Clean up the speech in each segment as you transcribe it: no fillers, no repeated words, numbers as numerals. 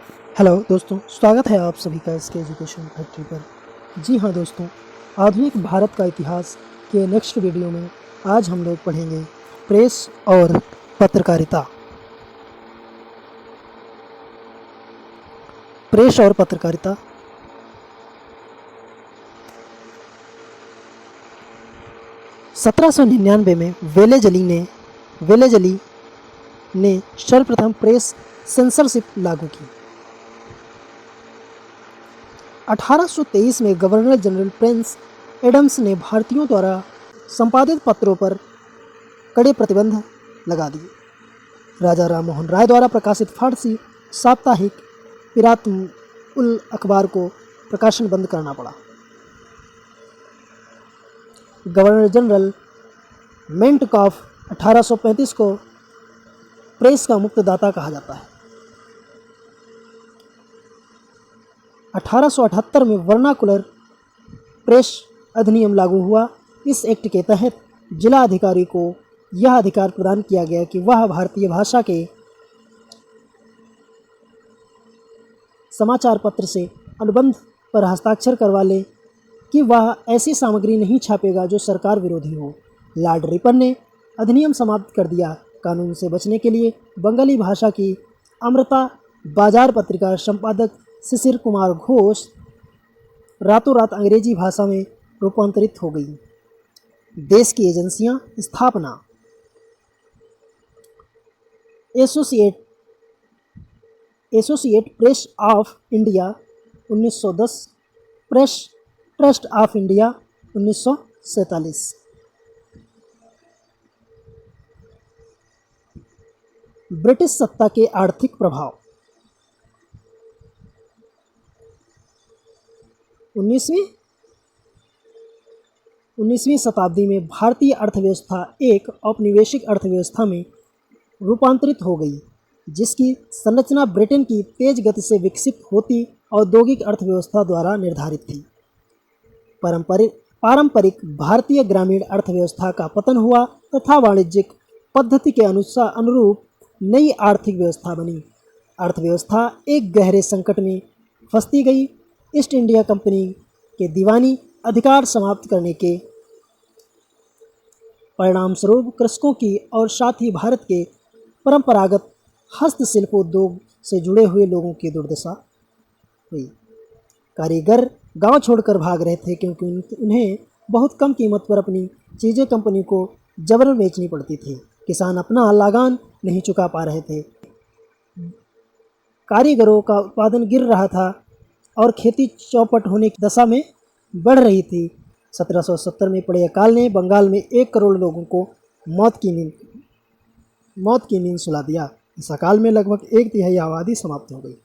Hello दोस्तों, स्वागत है आप सभी का इसके एजुकेशन फैक्ट्री पर। जी हाँ दोस्तों, आधुनिक भारत का इतिहास के नेक्स्ट वीडियो में आज हम लोग पढ़ेंगे प्रेस और पत्रकारिता। प्रेस और पत्रकारिता 1799 में वेलेजली ने सर्वप्रथम प्रेस सेंसरशिप लागू की। 1823 में गवर्नर जनरल प्रिंस एडम्स ने भारतीयों द्वारा संपादित पत्रों पर कड़े प्रतिबंध लगा दिए। राजा राम मोहन राय द्वारा प्रकाशित फारसी साप्ताहिक पिरात उल अखबार को प्रकाशन बंद करना पड़ा। गवर्नर जनरल मेंटकॉफ 1835 को प्रेस का मुक्तदाता कहा जाता है। 1878 में वर्नाकुलर प्रेस अधिनियम लागू हुआ। इस एक्ट के तहत जिला अधिकारी को यह अधिकार प्रदान किया गया कि वह भारतीय भाषा के समाचार पत्र से अनुबंध पर हस्ताक्षर करवा ले कि वह ऐसी सामग्री नहीं छापेगा जो सरकार विरोधी हो। लॉर्ड रिपन ने अधिनियम समाप्त कर दिया। कानून से बचने के लिए बंगाली भाषा की अमृता बाजार पत्रिका संपादक शिशिर कुमार घोष रातों रात अंग्रेजी भाषा में रूपांतरित हो गई। देश की एजेंसियां स्थापना। Associate press of India 1910, press trust of India 1947। British सत्ता के आर्थिक प्रभाव। 19वीं शताब्दी में भारतीय अर्थव्यवस्था एक औपनिवेशिक अर्थव्यवस्था में रूपांतरित हो गई, जिसकी संरचना ब्रिटेन की तेज गति से विकसित होती औद्योगिक अर्थव्यवस्था द्वारा निर्धारित थी। पारंपरिक भारतीय ग्रामीण अर्थव्यवस्था का पतन हुआ तथा वाणिज्यिक पद्धति के अनुरूप नई आर्थिक व्यवस्था बनी। अर्थव्यवस्था एक गहरे संकट में फंसती गई। ईस्ट इंडिया कंपनी के दीवानी अधिकार समाप्त करने के परिणामस्वरूप कृषकों की और साथ ही भारत के परंपरागत हस्तशिल्प उद्योग से जुड़े हुए लोगों की दुर्दशा हुई। कारीगर गांव छोड़कर भाग रहे थे क्योंकि उन्हें बहुत कम कीमत पर अपनी चीज़ें कंपनी को जबरन बेचनी पड़ती थी। किसान अपना लगान नहीं चुका पा रहे थे। कारीगरों का उत्पादन गिर रहा था और खेती चौपट होने की दशा में बढ़ रही थी। 1770 में पड़े अकाल ने बंगाल में 1 करोड़ लोगों को मौत की नींद सुला दिया। इस अकाल में लगभग 1/3 आबादी समाप्त हो गई।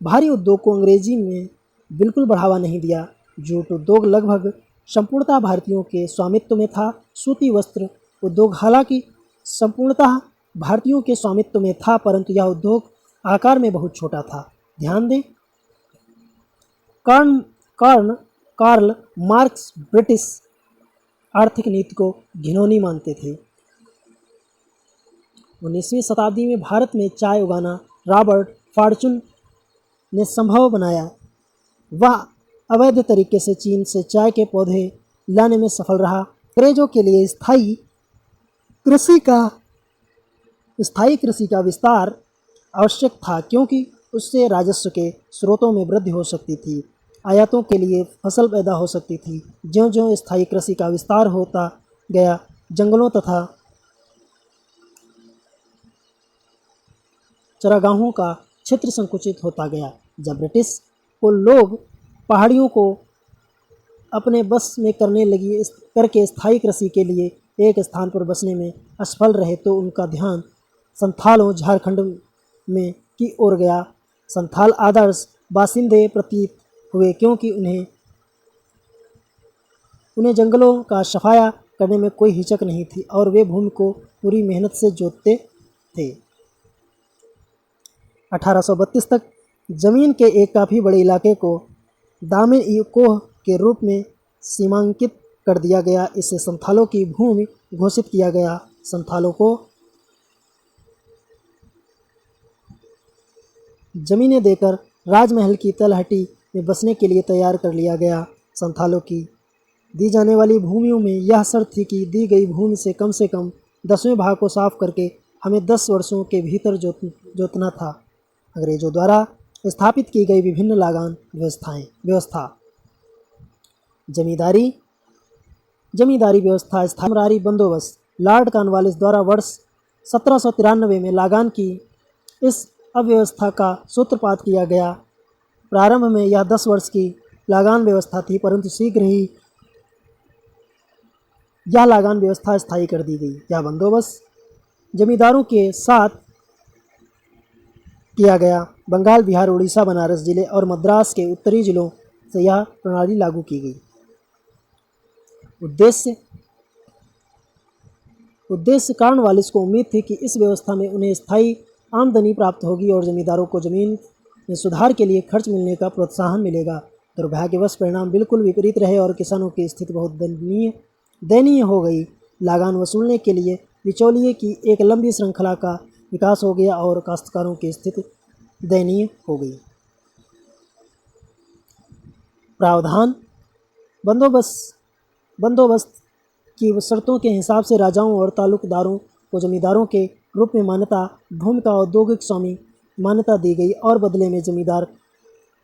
भारी उद्योग को अंग्रेजी में बिल्कुल बढ़ावा नहीं दिया। जूट उद्योग लगभग संपूर्णतः भारतीयों के स्वामित्व में था। सूती वस्त्र उद्योग हालांकि संपूर्णतः भारतीयों के स्वामित्व में था, परंतु यह उद्योग आकार में बहुत छोटा था। ध्यान दें, कार्ल मार्क्स ब्रिटिश आर्थिक नीति को घिनौनी मानते थे। 19वीं शताब्दी में भारत में चाय उगाना रॉबर्ट फॉर्च्यून ने संभव बनाया। वह अवैध तरीके से चीन से चाय के पौधे लाने में सफल रहा। अंग्रेजों के लिए स्थायी कृषि का विस्तार आवश्यक था, क्योंकि उससे राजस्व के स्रोतों में वृद्धि हो सकती थी। आयातों के लिए फसल पैदा हो सकती थी। ज्यों-ज्यों स्थायी कृषि का विस्तार होता गया, जंगलों तथा चरागाहों का क्षेत्र संकुचित होता गया। जब ब्रिटिश को लोग पहाड़ियों को अपने बस में करके स्थायी कृषि के लिए एक स्थान पर बसने में असफल रहे, तो उनका ध्यान संथालों झारखंड में की ओर गया। संथाल आदर्श बासिंदे प्रतीत हुए, क्योंकि उन्हें जंगलों का सफाया करने में कोई हिचक नहीं थी और वे भूमि को पूरी मेहनत से जोतते थे। 1832 तक जमीन के एक काफ़ी बड़े इलाके को दामिन ई कोह के रूप में सीमांकित कर दिया गया। इसे संथालों की भूमि घोषित किया गया। संथालों को जमीनें देकर राजमहल की तलहटी में बसने के लिए तैयार कर लिया गया। संथालों की दी जाने वाली भूमियों में यह शर्त थी कि दी गई भूमि से कम 10वें भाग को साफ करके हमें 10 वर्षों के भीतर जोतना था। अंग्रेजों द्वारा स्थापित की गई विभिन्न लगान व्यवस्था जमींदारी व्यवस्था स्थामरारी बंदोबस्त लॉर्ड कॉर्नवालिस द्वारा वर्ष 1793 में लगान की इस अव्यवस्था का सूत्रपात किया गया। प्रारंभ में यह 10 वर्ष की लगान व्यवस्था थी, परंतु शीघ्र ही यह लगान व्यवस्था स्थायी कर दी गई। यह बंदोबस्त जमींदारों के साथ किया गया। बंगाल, बिहार, उड़ीसा, बनारस जिले और मद्रास के उत्तरी जिलों से यह प्रणाली लागू की गई। उद्देश्य कॉर्नवालिस को उम्मीद थी कि इस व्यवस्था में उन्हें स्थायी आमदनी प्राप्त होगी और जमींदारों को जमीन में सुधार के लिए खर्च मिलने का प्रोत्साहन मिलेगा। दुर्भाग्यवश परिणाम बिल्कुल विपरीत रहे और किसानों की स्थिति बहुत दयनीय हो गई। लगान वसूलने के लिए बिचौलिए की एक लंबी श्रृंखला का विकास हो गया और काश्तकारों की स्थिति दयनीय हो गई। प्रावधान बंदोबस्त की शर्तों के हिसाब से राजाओं और तालुकदारों को जमींदारों के रूप में मान्यता, भूमि का औद्योगिक स्वामी मान्यता दी गई और बदले में जमींदार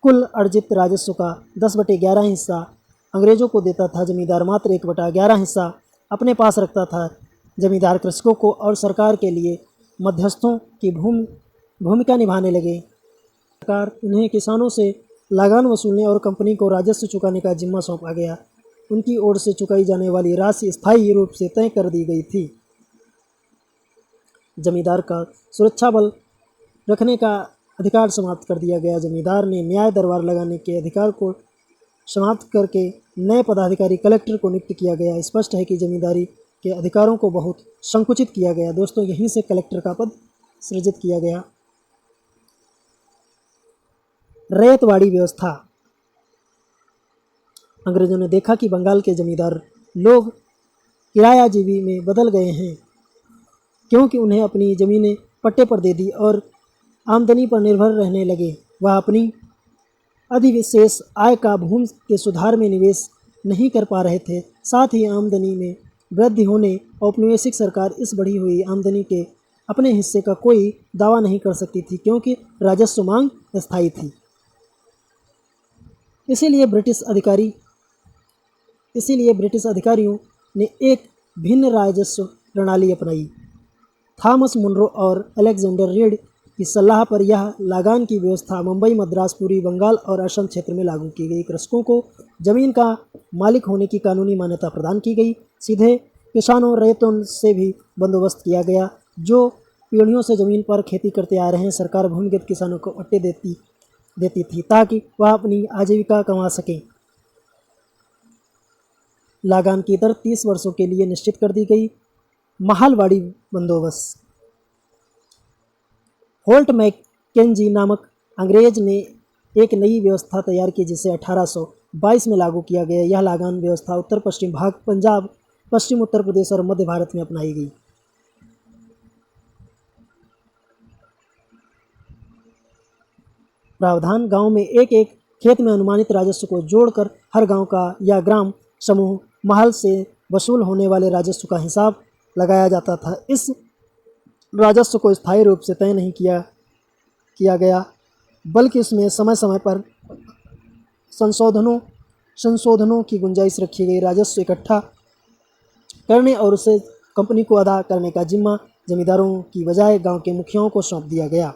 कुल अर्जित राजस्व का 10/11 हिस्सा अंग्रेजों को देता था। जमींदार मात्र 1/11 हिस्सा अपने पास रखता था। जमींदार कृषकों को और सरकार के लिए मध्यस्थों की भूमिका निभाने लगे। सरकार उन्हें किसानों से लगान वसूलने और कंपनी को राजस्व चुकाने का जिम्मा सौंपा गया। उनकी ओर से चुकाई जाने वाली राशि स्थायी रूप से तय कर दी गई थी। जमींदार का सुरक्षा बल रखने का अधिकार समाप्त कर दिया गया। जमींदार ने न्याय दरबार लगाने के अधिकार को समाप्त करके नए पदाधिकारी कलेक्टर को नियुक्त किया गया। स्पष्ट है कि जमींदारी के अधिकारों को बहुत संकुचित किया गया। दोस्तों, यहीं से कलेक्टर का पद सृजित किया गया। रैयतवाड़ी व्यवस्था। अंग्रेजों ने देखा कि बंगाल के जमींदार लोग किरायाजीवी में बदल गए हैं, क्योंकि उन्हें अपनी ज़मीनें पट्टे पर दे दी और आमदनी पर निर्भर रहने लगे। वह अपनी अधिविशेष आय का भूमि के सुधार में निवेश नहीं कर पा रहे थे। साथ ही आमदनी में वृद्धि होने औपनिवेशिक सरकार इस बढ़ी हुई आमदनी के अपने हिस्से का कोई दावा नहीं कर सकती थी, क्योंकि राजस्व मांग अस्थायी थी। इसीलिए ब्रिटिश अधिकारियों ने एक भिन्न राजस्व प्रणाली अपनाई। थॉमस मुनरो और अलेक्जेंडर रीड की सलाह पर यह लगान की व्यवस्था मुंबई, मद्रास, पूर्वी बंगाल और असम क्षेत्र में लागू की गई। कृषकों को जमीन का मालिक होने की कानूनी मान्यता प्रदान की गई। सीधे किसानों रैयतों से भी बंदोबस्त किया गया जो पीढ़ियों से ज़मीन पर खेती करते आ रहे हैं। सरकार भूमिगत किसानों को पट्टे देती थी ताकि वह अपनी आजीविका कमा सकें। लगान की दर 30 वर्षों के लिए निश्चित कर दी गई। महालवाड़ी बंदोबस्त। होल्ट मैकेंजी नामक अंग्रेज ने एक नई व्यवस्था तैयार की जिसे 1822 में लागू किया गया। यह लगान व्यवस्था उत्तर पश्चिम भाग, पंजाब, पश्चिम उत्तर प्रदेश और मध्य भारत में अपनाई गई। प्रावधान। गांव में एक खेत में अनुमानित राजस्व को जोड़कर हर गांव का या ग्राम समूह महल से वसूल होने वाले राजस्व का हिसाब लगाया जाता था। इस राजस्व को स्थायी रूप से तय नहीं किया गया, बल्कि इसमें समय समय पर संशोधनों की गुंजाइश रखी गई। राजस्व इकट्ठा करने और उसे कंपनी को अदा करने का जिम्मा जमींदारों की बजाय गांव के मुखियाओं को सौंप दिया गया।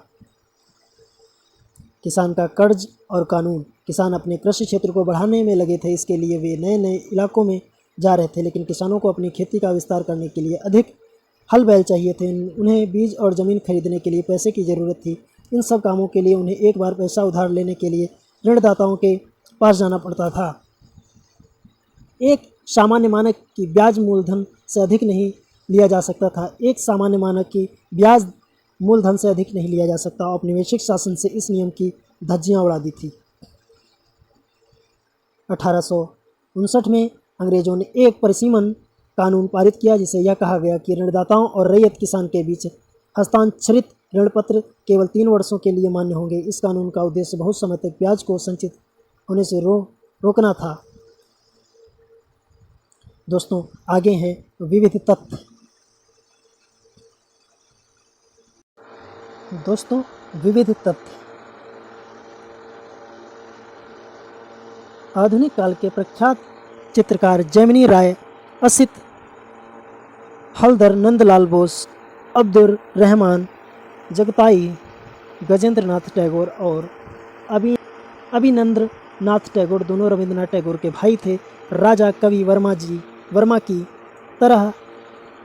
किसान का कर्ज और कानून। किसान अपने कृषि क्षेत्र को बढ़ाने में लगे थे। इसके लिए वे नए नए इलाकों में जा रहे थे, लेकिन किसानों को अपनी खेती का विस्तार करने के लिए अधिक हल बैल चाहिए थे। उन्हें बीज और ज़मीन खरीदने के लिए पैसे की ज़रूरत थी। इन सब कामों के लिए उन्हें एक बार पैसा उधार लेने के लिए ऋणदाताओं के पास जाना पड़ता था। एक सामान्य मानक की ब्याज मूलधन से अधिक नहीं लिया जा सकता था। औपनिवेशिक शासन से इस नियम की धज्जियां उड़ा दी थी। 1859 में अंग्रेजों ने एक परिसीमन कानून पारित किया, जिसे यह कहा गया कि ऋणदाताओं और रैयत किसान के बीच हस्ताक्षरित ऋणपत्र केवल 3 वर्षों के लिए मान्य होंगे। इस कानून का उद्देश्य बहुत समय तक ब्याज को संचित होने से रोकना था। दोस्तों आगे हैं विविध तथ्य। दोस्तों विविध तथ्य। आधुनिक काल के प्रख्यात चित्रकार जैमिनी राय, असित हलदर, नंदलाल बोस, अब्दुल रहमान जगताई, गजेंद्र नाथ टैगोर और अभिनंद्र नाथ टैगोर दोनों रविंद्रनाथ टैगोर के भाई थे। राजा कवि वर्मा की तरह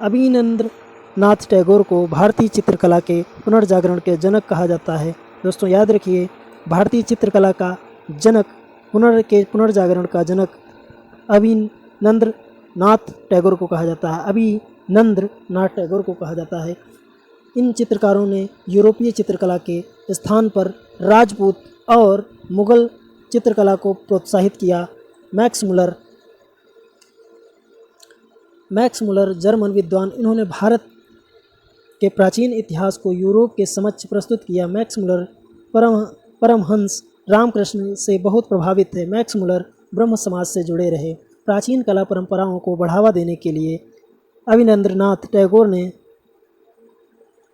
अभिनंद्र नाथ टैगोर को भारतीय चित्रकला के पुनर्जागरण के जनक कहा जाता है। दोस्तों याद रखिए, भारतीय चित्रकला का जनक, पुनर्जागरण का जनक अभिनंद्र नाथ टैगोर को कहा जाता है। अभिनंद्र नाथ टैगोर को कहा जाता है। इन चित्रकारों ने यूरोपीय चित्रकला के स्थान पर राजपूत और मुगल चित्रकला को प्रोत्साहित किया। मैक्स मुलर जर्मन विद्वान, इन्होंने भारत के प्राचीन इतिहास को यूरोप के समक्ष प्रस्तुत किया। मैक्स मुलर परमहंस रामकृष्ण से बहुत प्रभावित थे। मैक्स मुलर ब्रह्म समाज से जुड़े रहे। प्राचीन कला परंपराओं को बढ़ावा देने के लिए अभिनंद्रनाथ टैगोर ने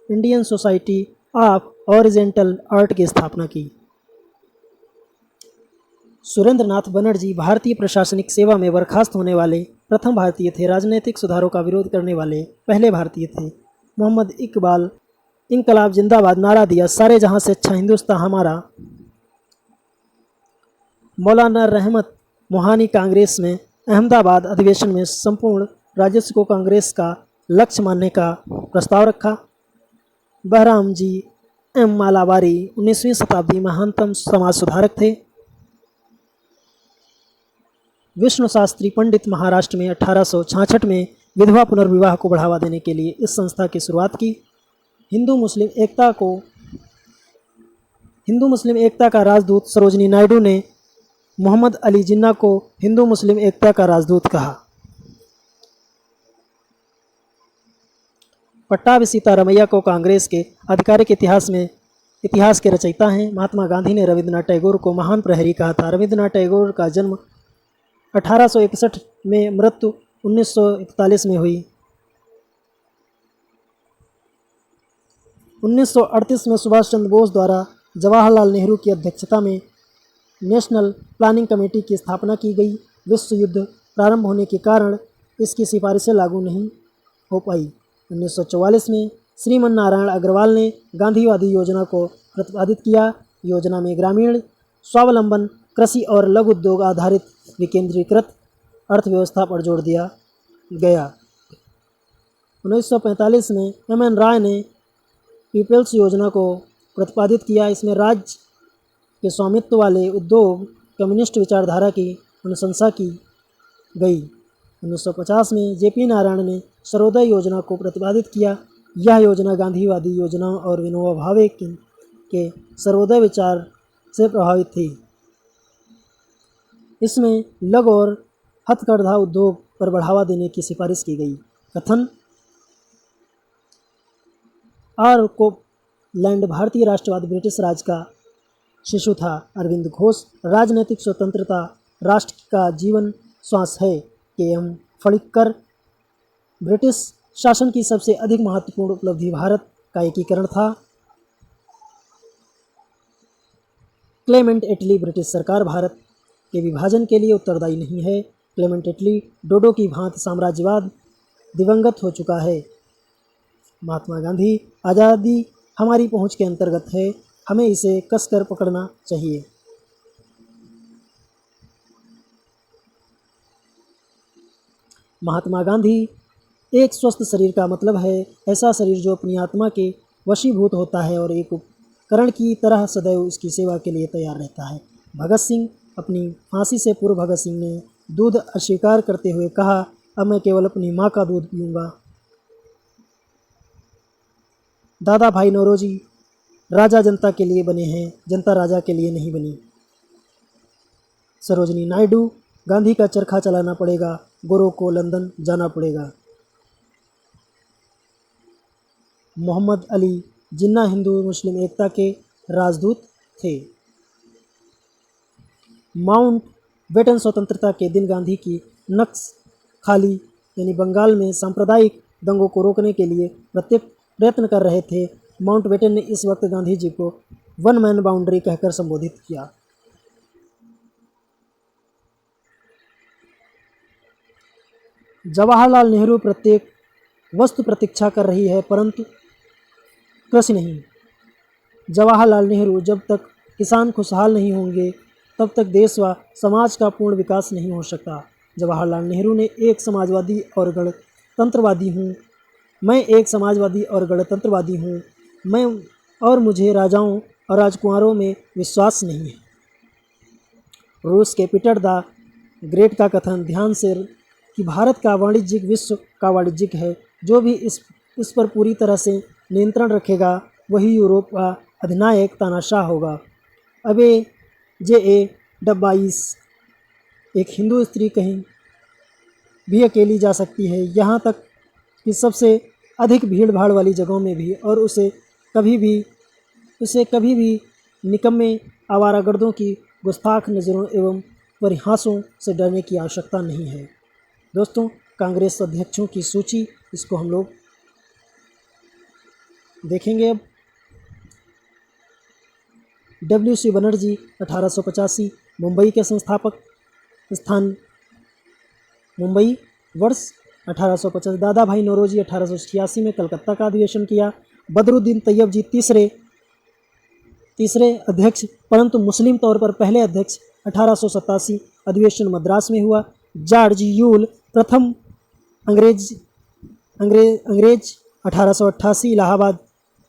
Indian society of horizontal art की स्थापना की। सुरेंद्र नाथ बनर्जी भारतीय प्रशासनिक सेवा में बर्खास्त होने वाले प्रथम भारतीय थे। राजनीतिक सुधारों का विरोध करने वाले पहले भारतीय थे। मोहम्मद इकबाल इनकलाब जिंदाबाद नारा दिया। सारे जहां से अच्छा हिंदुस्तान हमारा। मौलाना रहमत मोहानी कांग्रेस में अहमदाबाद अधिवेशन में संपूर्ण राजस्व को कांग्रेस का लक्ष्य मानने का प्रस्ताव रखा। बहराम जी एम मालाबारी 19वीं शताब्दी महानतम समाज सुधारक थे। विष्णु शास्त्री पंडित महाराष्ट्र में 1866 में विधवा पुनर्विवाह को बढ़ावा देने के लिए इस संस्था की शुरुआत की। हिंदू मुस्लिम एकता का राजदूत सरोजनी नायडू ने मोहम्मद अली जिन्ना को हिंदू मुस्लिम एकता का राजदूत कहा। पट्टाभी सीतारमैया को कांग्रेस के आधिकारिक इतिहास के रचयिता हैं। महात्मा गांधी ने रविंद्रनाथ टैगोर को महान प्रहरी कहा था। रविंद्रनाथ टैगोर का जन्म 1861 में, मृत्यु 1941 में हुई। 1938 में सुभाष चंद्र बोस द्वारा जवाहरलाल नेहरू की अध्यक्षता में नेशनल प्लानिंग कमेटी की स्थापना की गई। विश्व युद्ध प्रारंभ होने के कारण इसकी सिफारिशें लागू नहीं हो पाई। 1944 में श्रीमन नारायण अग्रवाल ने गांधीवादी योजना को प्रतिपादित किया। योजना में ग्रामीण स्वावलंबन, कृषि और लघु उद्योग आधारित विकेंद्रीकृत अर्थव्यवस्था पर जोर दिया गया। 1945 में एम.एन. राय ने पीपल्स योजना को प्रतिपादित किया। इसमें राज्य के स्वामित्व वाले उद्योग कम्युनिस्ट विचारधारा की अनुशंसा की गई। 1950 में जे.पी. नारायण ने सर्वोदय योजना को प्रतिपादित किया। यह योजना गांधीवादी योजनाओं और विनोबा भावे के सर्वोदय विचार से प्रभावित थी। इसमें लघु और हथकरघा उद्योग पर बढ़ावा देने की सिफारिश की गई। कथन: आर कोपलैंड भारतीय राष्ट्रवाद ब्रिटिश राज का शिशु था। अरविंद घोष राजनैतिक स्वतंत्रता राष्ट्र का जीवन श्वास है। के.एम. फणिक्कर ब्रिटिश शासन की सबसे अधिक महत्वपूर्ण उपलब्धि भारत का एकीकरण था। क्लेमेंट एटली ब्रिटिश सरकार भारत के विभाजन के लिए उत्तरदायी नहीं है। क्लेमेंट एटली डोडो की भांति साम्राज्यवाद दिवंगत हो चुका है। महात्मा गांधी आज़ादी हमारी पहुंच के अंतर्गत है, हमें इसे कसकर पकड़ना चाहिए। महात्मा गांधी एक स्वस्थ शरीर का मतलब है ऐसा शरीर जो अपनी आत्मा के वशीभूत होता है और एक उपकरण की तरह सदैव इसकी सेवा के लिए तैयार रहता है। भगत सिंह अपनी फांसी से पूर्व भगत सिंह ने दूध अस्वीकार करते हुए कहा, अब मैं केवल अपनी माँ का दूध पीऊँगा। दादा भाई नौरोजी राजा जनता के लिए बने हैं, जनता राजा के लिए नहीं बनी। सरोजनी नायडू गांधी का चरखा चलाना पड़ेगा, गोरों को लंदन जाना पड़ेगा। मोहम्मद अली जिन्ना हिंदू मुस्लिम एकता के राजदूत थे। माउंट बेटन स्वतंत्रता के दिन गांधी की नक्स खाली यानी बंगाल में सांप्रदायिक दंगों को रोकने के लिए प्रयत्न कर रहे थे। माउंट बेटन ने इस वक्त गांधी जी को वन मैन बाउंड्री कहकर संबोधित किया। जवाहरलाल नेहरू प्रत्येक वस्तु प्रतीक्षा कर रही है परंतु कृषि नहीं। जवाहरलाल नेहरू जब तक किसान खुशहाल नहीं होंगे तब तक देश व समाज का पूर्ण विकास नहीं हो सकता। जवाहरलाल नेहरू ने एक समाजवादी और गणतंत्रवादी हूँ मैं एक समाजवादी और गणतंत्रवादी हूँ मैं और मुझे राजाओं और राजकुमारों में विश्वास नहीं है। रूस के पीटर द ग्रेट का कथन ध्यान से कि भारत का वाणिज्यिक विश्व का वाणिज्यिक है। जो भी इस पर पूरी तरह से नियंत्रण रखेगा वही यूरोप का अधिनायक तानाशाह होगा। अबे जे डब्बाइस एक हिंदू स्त्री कहीं भी अकेली जा सकती है, यहाँ तक कि सबसे अधिक भीड़ भाड़ वाली जगहों में भी, और उसे कभी भी निकम्मे आवारागर्दों की गुस्ताख नज़रों एवं परिहासों से डरने की आवश्यकता नहीं है। दोस्तों, कांग्रेस अध्यक्षों की सूची, इसको हम लोग देखेंगे अब। डब्ल्यू.सी. बनर्जी 1885 मुंबई के संस्थापक, स्थान मुंबई, वर्ष 1850। दादा भाई नौरोजी 1886 में कलकत्ता का अधिवेशन किया। बदरुद्दीन तैयब जी तीसरे अध्यक्ष परंतु मुस्लिम तौर पर पहले अध्यक्ष 1887 अधिवेशन मद्रास में हुआ। जॉर्ज यूल प्रथम अंग्रेज 1888 इलाहाबाद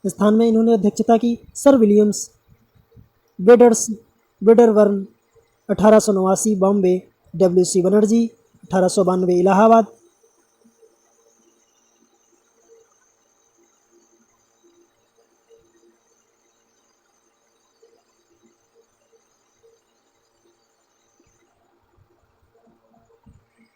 स्थान में इन्होंने अध्यक्षता की। सर विलियम्स बेडरवर्न 1889 Bombay. W C. Banerjee 1892 Allahabad.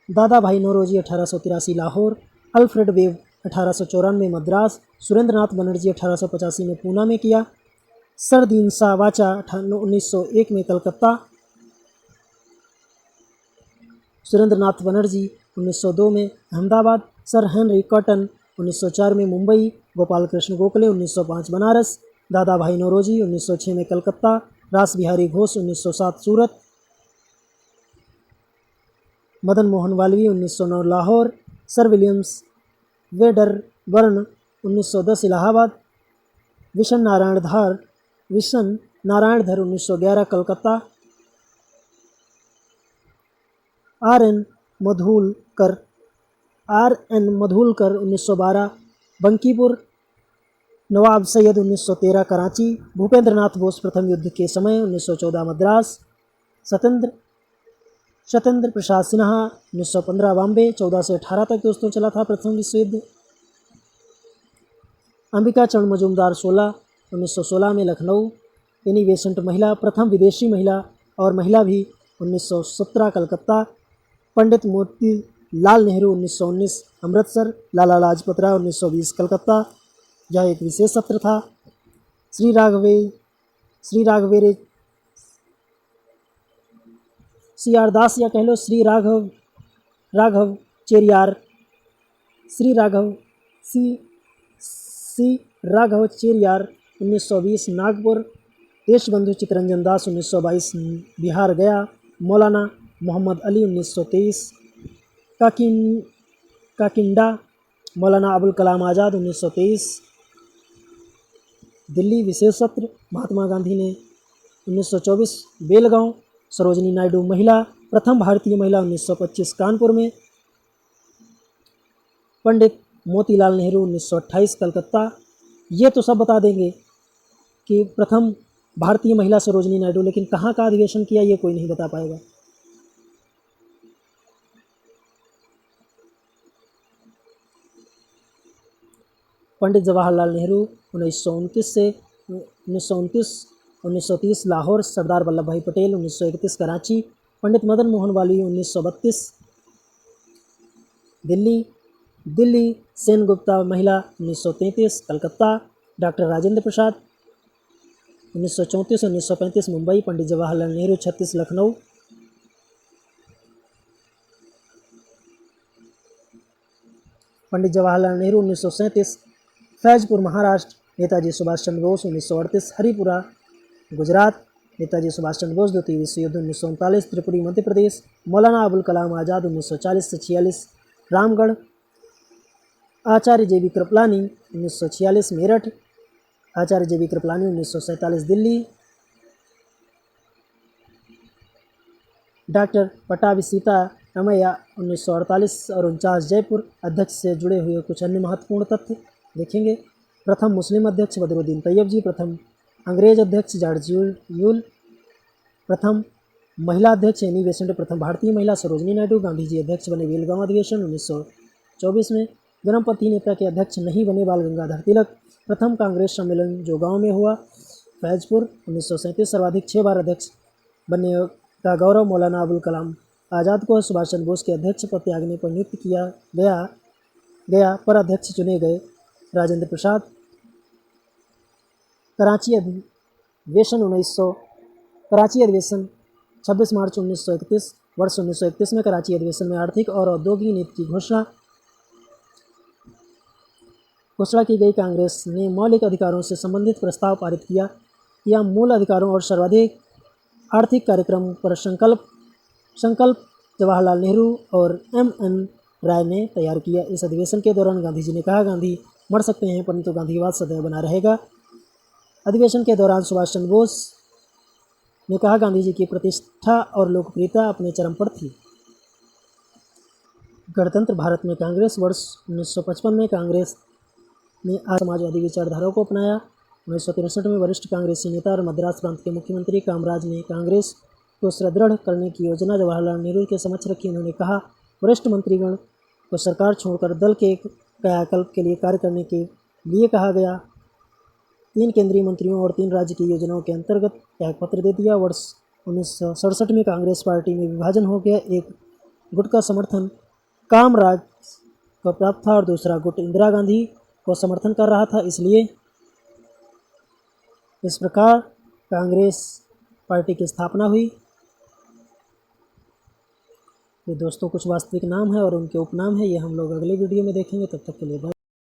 Dadabhai Naoroji 1883 Lahore. Alfred Webb 1894 Madras. Surendranath Banerjee 1885 में पूना में किया। सर दीनसा वाचा 1901 में कलकत्ता। सुरेंद्रनाथ बनर्जी 1902 में अहमदाबाद। सर हेनरी कॉटन 1904 में मुंबई। गोपाल कृष्ण गोखले 1905 बनारस। दादा भाई नौरोजी 1906 में कलकत्ता। रास बिहारी घोष 1907 सूरत। मदन मोहन वाल्वी 1909 Lahore. Sir Williams Wedderburn 1910 Allahabad. Bishan Narayan Dhar 1911 Calcutta. R N Mudholkar 1912 Bankipur. Nawab Syed 1913 Karachi. Bhupendra Nath Bose प्रथम युद्ध के समय 1914 मद्रास। सत्येंद्र प्रसाद सिन्हा 1915 बॉम्बे। 14 से 18 तक दोस्तों चला था प्रथम विश्व युद्ध। अंबिका चरण मजूमदार 1916 में लखनऊ। एनी बेसेंट महिला, प्रथम विदेशी महिला और महिला भी 1917 कलकत्ता। पंडित मोतीलाल नेहरू 1919 अमृतसर। लाला लाजपत राय 1920 कलकत्ता। यह एक विशेष सत्र था। श्री राघवेरे CR दास या कह लो श्री राघव चेरियार। राघव चेरियार 1920 नागपुर। देशबंधु चितरंजन दास 1922 बिहार गया। मौलाना मोहम्मद अली 1923 काकिंडा। मौलाना अबुल कलाम आज़ाद 1923 दिल्ली विशेष सत्र। महात्मा गांधी ने 1924 बेलगांव। सरोजनी नायडू महिला, प्रथम भारतीय महिला 1925 कानपुर में। पंडित मोतीलाल नेहरू 1928 कलकत्ता। ये तो सब बता देंगे कि प्रथम भारतीय महिला सरोजनी नायडू, लेकिन कहाँ का अधिवेशन किया ये कोई नहीं बता पाएगा। पंडित जवाहरलाल नेहरू 1929 लाहौर। सरदार वल्लभ भाई पटेल 1931 कराची। पंडित मदन मोहन वाल्वी 1932 दिल्ली। सेनगुप्ता महिला 1933 कलकत्ता, डॉक्टर राजेंद्र प्रसाद 1934-1935 मुंबई, पंडित जवाहरलाल नेहरू 36 लखनऊ, पंडित जवाहरलाल नेहरू 1937 फैजपुर महाराष्ट्र, नेताजी सुभाष चंद्र बोस 1938 हरिपुरा गुजरात, नेताजी सुभाष चंद्र बोस द्वितीय विश्व युद्ध 1939 त्रिपुरी मध्य प्रदेश, मौलाना अबुल कलाम आज़ाद 1940 से 46 Ramgarh, Acharya J B Kripalani 1946 Meerut, Acharya J B Kripalani 1947 Delhi, doctor Pattabhi Sitaramayya 1948 और 49 जयपुर। अध्यक्ष से जुड़े हुए कुछ अन्य महत्वपूर्ण तथ्य देखेंगे। प्रथम मुस्लिम अध्यक्ष बदरुद्दीन तैयब जी, प्रथम अंग्रेज अध्यक्ष जॉर्ज यूल, प्रथम महिला अध्यक्ष एनी बेसेंट, प्रथम भारतीय महिला सरोजनी नायडू। गांधी जी अध्यक्ष बने बेलगाम अधिवेशन 1924 में। गणपति नेता के अध्यक्ष नहीं बने बाल गंगाधर तिलक। प्रथम कांग्रेस सम्मेलन जो गांव में हुआ फैजपुर 1937। सर्वाधिक 6 बार अध्यक्ष बनने का गौरव मौलाना अबुल कलाम आज़ाद को। सुभाष चंद्र बोस के अध्यक्ष पद त्यागने पर नियुक्त किया गया पर अध्यक्ष चुने गए राजेंद्र प्रसाद। कराची अधिवेशन 26 मार्च 1931 वर्ष 1931 में कराची अधिवेशन में आर्थिक और औद्योगिक नीति की घोषणा की गई। कांग्रेस ने मौलिक अधिकारों से संबंधित प्रस्ताव पारित किया। यह मूल अधिकारों और सर्वाधिक आर्थिक कार्यक्रम पर संकल्प जवाहरलाल नेहरू और M.N. राय ने तैयार किया। इस अधिवेशन के दौरान गांधी जी ने कहा, गांधी मर सकते हैं परंतु गांधीवाद सदैव बना रहेगा। अधिवेशन के दौरान सुभाष चंद्र बोस ने कहा, गांधी जी की प्रतिष्ठा और लोकप्रियता अपने चरम पर थी। गणतंत्र भारत में कांग्रेस वर्ष 1955 में कांग्रेस ने समाजवादी विचारधारा को अपनाया। 1963 में वरिष्ठ कांग्रेसी नेता और मद्रास प्रांत के मुख्यमंत्री कामराज ने कांग्रेस को सुदृढ़ करने की योजना जवाहरलाल नेहरू के समक्ष रखी। उन्होंने कहा, वरिष्ठ मंत्रीगण को सरकार छोड़कर दल के कायाकल्प के लिए कार्य करने के लिए कहा गया। 3 केंद्रीय मंत्रियों और 3 राज्य की योजनाओं के अंतर्गत त्याग पत्र दे दिया। वर्ष 1967 में कांग्रेस पार्टी में विभाजन हो गया। एक गुट का समर्थन कामराज को प्राप्त था और दूसरा गुट इंदिरा गांधी को समर्थन कर रहा था। इसलिए इस प्रकार कांग्रेस पार्टी की स्थापना हुई। ये दोस्तों कुछ वास्तविक नाम है और उनके उपनाम है, ये हम लोग अगले वीडियो में देखेंगे। तब तक के लिए